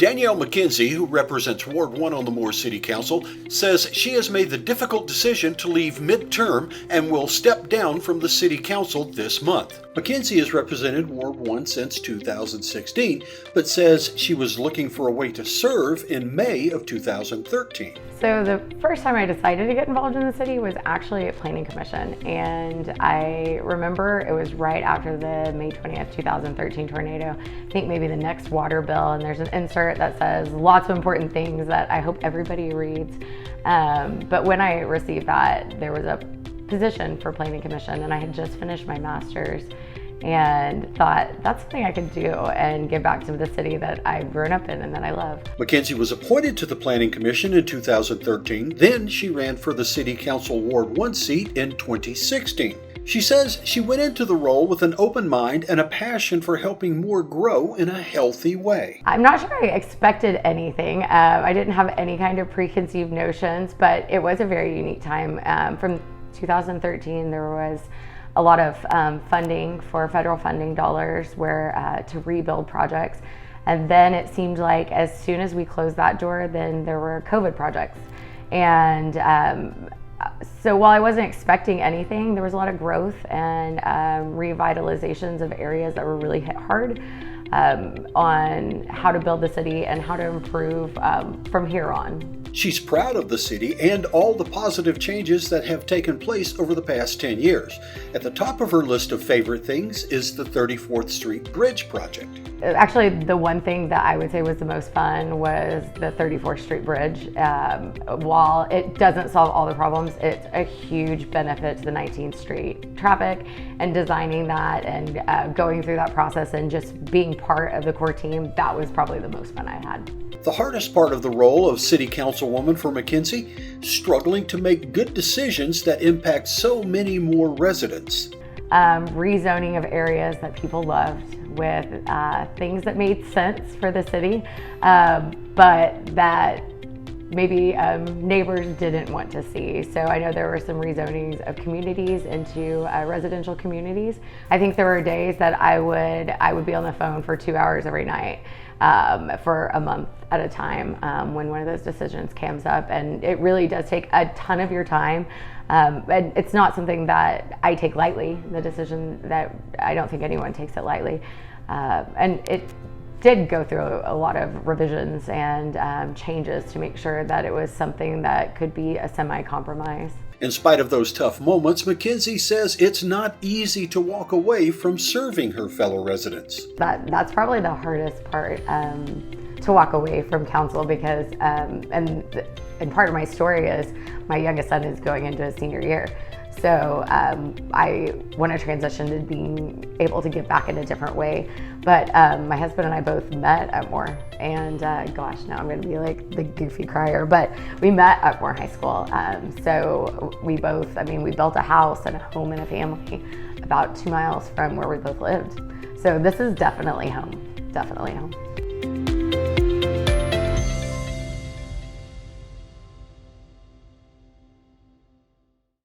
Danielle McKenzie, who represents Ward 1 on the Moore City Council, says she has made the difficult decision to leave midterm and will step down from the City Council this month. McKenzie has represented Ward 1 since 2016, but says she was looking for a way to serve in May of 2013. So the first time I decided to get involved in the city was actually at Planning Commission, and I remember it was right after the May 20th, 2013 tornado. I think maybe the next water bill, and there's an insert that says lots of important things that I hope everybody reads. But when I received that, there was a position for Planning Commission, and I had just finished my master's and thought that's something I could do and give back to the city that I've grown up in and that I love. McKenzie was appointed to the Planning Commission in 2013. Then she ran for the City Council Ward 1 seat in 2016. She says she went into the role with an open mind and a passion for helping Moore grow in a healthy way. I'm not sure I expected anything. I didn't have any kind of preconceived notions, but it was a very unique time. From 2013, there was a lot of funding for federal funding dollars to rebuild projects. And then it seemed like as soon as we closed that door, then there were COVID projects. And so while I wasn't expecting anything, there was a lot of growth and revitalizations of areas that were really hit hard on how to build the city and how to improve from here on. She's proud of the city and all the positive changes that have taken place over the past 10 years. At the top of her list of favorite things is the 34th Street Bridge project. Actually, the one thing that I would say was the most fun was the 34th Street Bridge. While it doesn't solve all the problems, it's a huge benefit to the 19th Street traffic, and designing that and going through that process and just being part of the core team, that was probably the most fun I had. The hardest part of the role of City Councilwoman for McKenzie, struggling to make good decisions that impact so many more residents. Rezoning of areas that people loved with things that made sense for the city, but that maybe neighbors didn't want to see. So I know there were some rezonings of communities into residential communities. I think there were days that I would be on the phone for 2 hours every night for a month at a time when one of those decisions comes up, and it really does take a ton of your time. And it's not something that I take lightly, the decision that I don't think anyone takes it lightly. And it did go through a lot of revisions and changes to make sure that it was something that could be a semi-compromise. In spite of those tough moments, McKenzie says it's not easy to walk away from serving her fellow residents. That's probably the hardest part, to walk away from council, because and part of my story is my youngest son is going into his senior year. So I want to transition to being able to give back in a different way. But my husband and I both met at Moore, and gosh, now I'm going to be like the goofy crier, but we met at Moore High School. So we built a house and a home and a family about 2 miles from where we both lived. So this is definitely home, definitely home.